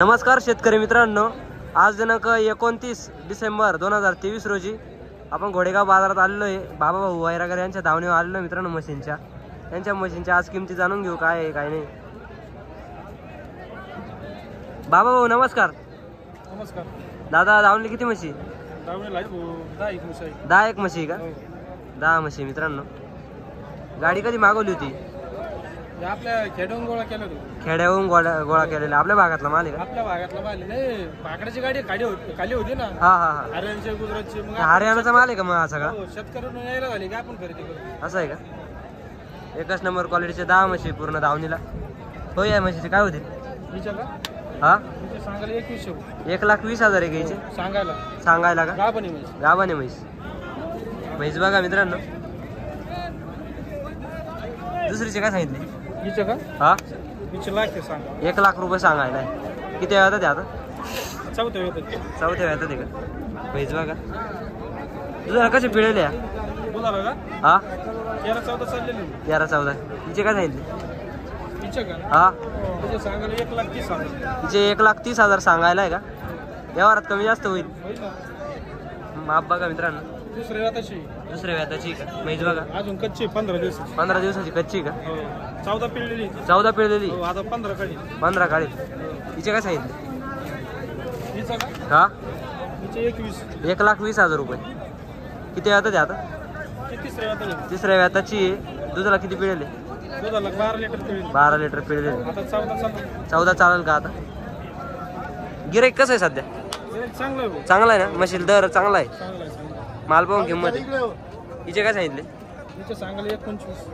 नमस्कार शेतकरी मित्रांनो, आज दिनांक 29 डिसेंबर 2023 रोजी आपण घोडेगाव बाजारात आलेलो आहे। बाबा भाऊ वैरागर यांच्या धावणीवर आलेलो मित्रांनो। त्यांच्या मशीनच्या आज किमती जाणून घेऊ, काय आहे काय नाही। बाबा भाऊ नमस्कार। नमस्कार दादा, धावणी किती म्हशी? धावणीला 10 म्हशी का? 10 म्हशी मित्रांनो। गाडी कधी मागवली होती? आपल्या खेड्यावरून गोळा केला होता। खेड्यावरून गोळा केलेला आपल्या भागातला माल आहे का? आपल्या भागातला माल नाही, पाकडाची गाडी खाली होती ना। हा हा हा, हरियाणाची गुजरातची। मग हरियाणाचा माल आहे का मग हा सगळा? शेतकऱ्यांना यायला झाली की आपण खरेदी करू। असं आहे का? एकच नंबर क्वालिटीचे 10 म्हशी पूर्ण धावणीला। हो, या म्हशीचे काय होते विचारला? हा, सांगायला 2100। 1,20,000 आहे घ्यायचे सांगायला का? गाभणी म्हैस। गावाने म्हैस बघा मित्रांनो। दुसरीचे काय सांगितले? विचार का? हा, लाख सांगा। 1 लाख रुपये सांगायला आहे। किती वेळात आता? चौथ्या वेळात आहे का म्हैस बघा। तुझ्या कसे पिळले या? बोला का? हा, 13-14 चाललेले। 13-14 तिचे काय सांगितले? विचार का? हा, तुझे सांगायला 1,30,000। तिचे 1,30,000 सांगायला आहे का? व्यवहारात कमी जास्त होईल। माप बघा मित्रांनो। दुसऱ्या व्याताची का म्हैस बघा? अजून कच्ची 15 दिवसाची कच्ची का? 14 पिळलेली। 14 पिळलेली। आता 15 काढी। 15 काढी। तिचे काय सांगितले? हा, 1,20,000 रुपये। किती व्यातात आहे आता? तिसऱ्या व्याताची आहे। दुधाला किती पिळले? 12 लिटर पिळले। 14 चालेल का आता? गिराईक कसं आहे सध्या? चांगला आहे ना? म्हशील दर चांगला आहे। माल पाहून किंमत आहे। हिचे काय सांगितले?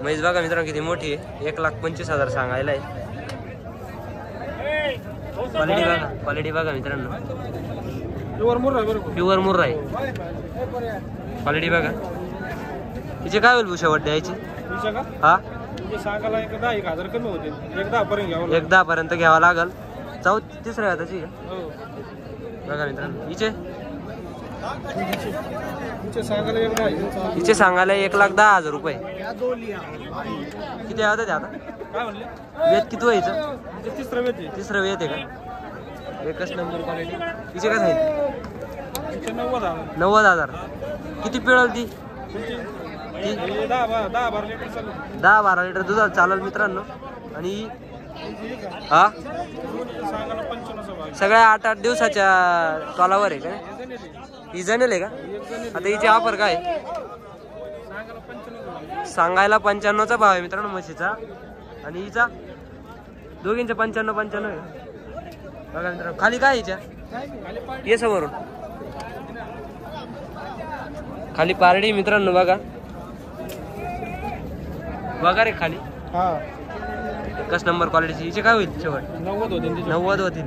म्हैस बघा मित्रांनो किती मोठी आहे। 1,25,000 सांगायला आहे। क्वालिटी बघा मित्रांनो, प्युअर मुर्रा आहे। क्वालिटी बघा। हिचे काय होईल शेवट द्यायची? हा, 10,000 कमी होते। 10 पर्यंत घ्यावा लागल। तिसऱ्या व्याताची बघा मित्रांनो। हिचे सांगायला 1,10,000 रुपये। किती व्यात आता? वेत किती व्हायचं? तिसरं वेत आहे का? एकच नंबर क्वालिटी। तिचे काय सांगितलं? 90,000। किती पिळल ती? 10-12 लिटर दुधाला चालेल मित्रांनो। आणि हा, सगळ्या 8-8 दिवसाच्या तोलावर आहे का? ही जनेल आहे का? आता हिची ऑफर काय? सांगायला 95चा भाव आहे मित्रांनो म्हशीचा। आणि हिचा दोघींचा 95 आहे बघा मित्रांनो। खाली काय हिच्या? ये समोरून खाली पारडी मित्रांनो बघा रे खाली। एकच नंबर क्वालिटीची। हिचे काय होईल शेवट? 90 होतील।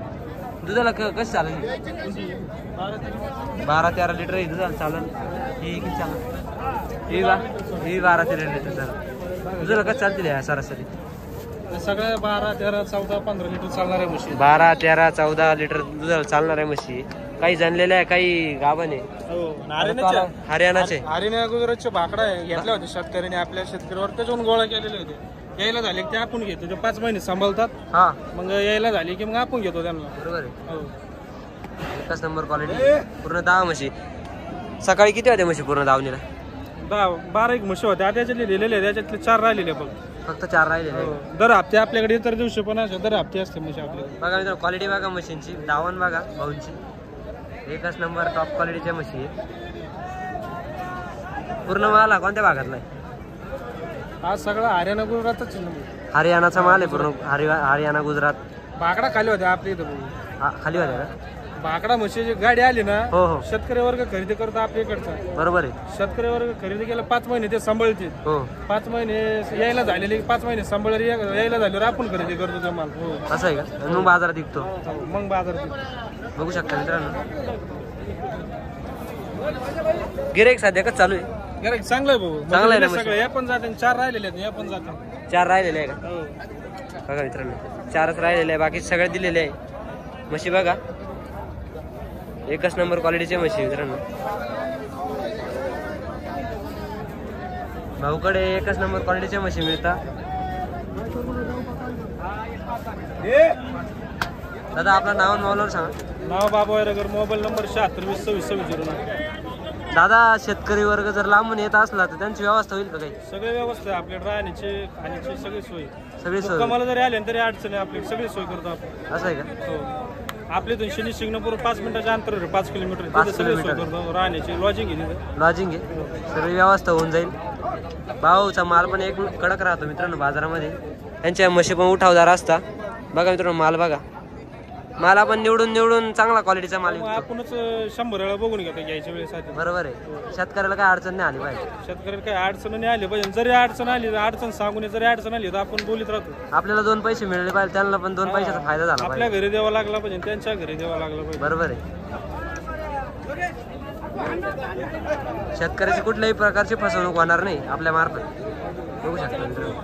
दुधाला कसं चालेल? 12-13 लिटर दुधाला चालेल। ही किती चालेल? ही 12-13 लिटर चालेल। दुधाला कसं चालतील या सरासरी? सगळ्या 12-13-14-15 लिटर चालणार आहे म्हशी। 12-13-14 लिटर दुधाला चालणार आहे म्हशी। काही जाणलेल्या आहे, काही गाभण आहे। हरियाणाचे हरियाणा गुजरातचे भाकडा आहे। घेतले होते शेतकऱ्यांनी आपल्या शेतकऱ्यावर, त्याच्यावरून गोळा केलेले होते। यायला झाले की आपण घेतो, ते 5 महिने सांभाळतात। हा, मग यायला झाले की मग आपण घेतो त्यांना। बरोबर आहे। एकच नंबर क्वालिटी पूर्ण 10 म्हशी। सकाळी किती होते म्हशी पूर्ण धावणीला? 12 म्हशी होत्या। त्याच्यातले लिहिलेले, त्याच्यातले 4 राहिलेले फक्त 4 राहिलेले। दर हप्ते आपल्याकडे इतर दिवशी पण असे दर हप्ते असते म्हशी आपल्याकडे। बघा मित्रांनो क्वालिटी बघा मशीनची। दावण बघा भाऊंची, एकच नंबर टॉप क्वालिटीच्या म्हशी आहे। पूर्ण माल हा कोणत्या भागातला आहे? आज सगळं हरियाणा गुजरातच। हरियाणाचा माल आहे पूर्ण। हरियाणा गुजरात। भाकडा खाली होत्या आपल्या इथं। खाली होत्या का? भाकडा म्हशीची गाडी आली ना, हो हो, शेतकरी वर्ग खरेदी करतो आपल्याकडचा। बरोबर आहे। शेतकरी वर्ग खरेदी केला 5 महिने ते सांभाळतील। हो, 5 महिने यायला झालेले, 5 महिने सांभाळले, यायला झाल्यावर आपण खरेदी करतो ते माल। हो, असं आहे का? मग बाजारात विकतो। मग बाजारात बघू शकता मित्रांनो। गिराईक सध्या कसं चालू आहे? गिराईक चांगलं आहे भाऊ, चांगलं आहे ना? सगळे या पण जाते। 4 राहिलेले आहेत, या पण जाते। 4 राहिलेले आहे का? बघा मित्रांनो 4च राहिलेले आहे, बाकी सगळे दिलेले आहे म्हशी बघा। एकच नंबर क्वालिटीचे म्हशी मित्रांनो। भाऊकडे एकच नंबर क्वालिटीच्या म्हशी मिळतात। दादा आपलं नाव आणि मोबाईलवर सांगा. नाव बाबा वैरागर, मोबाईल नंबर 76 दादा शेतकरी वर्ग जर लांबून येत असला तर त्यांची व्यवस्था होईल का काही? सगळी व्यवस्था आहे आपल्याकडे, राहण्याची खाण्याची सगळी सोय. सगळी सोय. मला जरी आले तरी अडचण आहे, आपली सगळी सोय करतो आपण. असं आहे का? हो. आपल्या इथून शनी शिंगणापूर 5 मिनिटाच्या अंतरावर 5 किलोमीटर, तिथे सगळी सोय करतो. राहण्याची लॉजिंग आहे तिथे. लॉजिंग आहे, सर्व व्यवस्था होऊन जाईल. भाऊचा माल पण एक कडक राहतो मित्रांनो बाजारामध्ये. त्यांच्या म्हशी पण उठावदार असता. बघा मित्रांनो माल बघा, माल आपण निवडून चांगला क्वालिटीचा माल विकतो. आपणच 100 वेळा बघून घेतो घ्यायच्या वेळेस. बरोबर आहे, शेतकऱ्याला काय अडचण नाही आली पाहिजे. शेतकऱ्याला काय अडचण नाही आली पाहिजे. जरी अडचण आली, अडचण सांगून जरी अडचण आली तर आपण बोलीत राहतो. आपल्याला 2 पैसे मिळाले पाहिजे, त्यांना पण 2 पैशाचा फायदा झाला पाहिजे. आपल्या घरी द्यावा लागला पाहिजे, त्यांच्या घरी द्यावा लागला पाहिजे. बरोबर आहे. शेतकऱ्याची कुठल्याही प्रकारची फसवणूक होणार नाही आपल्या मार्फत. बघू शकता मित्रांनो.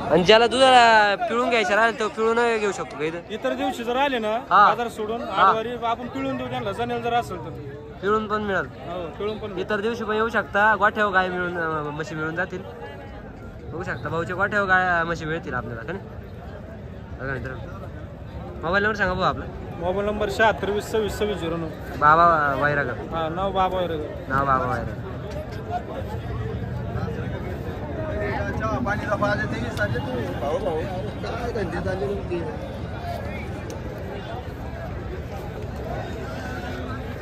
आणि ज्याला दुधाला पिळून घ्यायचं राहील तो पिळून घेऊ शकतो का इथं? इतर दिवशी जर आले ना बाजार सोडून आठवारी आपण पिळून देऊ त्यांना. जनेल जर असेल तर पिळून पण मिळेल. पिळून पण इतर दिवशी पण येऊ शकता. गोठ्यावर गाय मिळून म्हशी मिळून जातील. बघू शकता भाऊच्या गोठ्यावर गाय म्हशी मिळतील आपल्याला का नाही? बघा मित्रांनो मोबाईल नंबर सांगा भाऊ आपला. मोबाईल नंबर 76 बाबा वैरागर. नाव बाबा वैरागर. नाव बाबा वैरागर. पाणी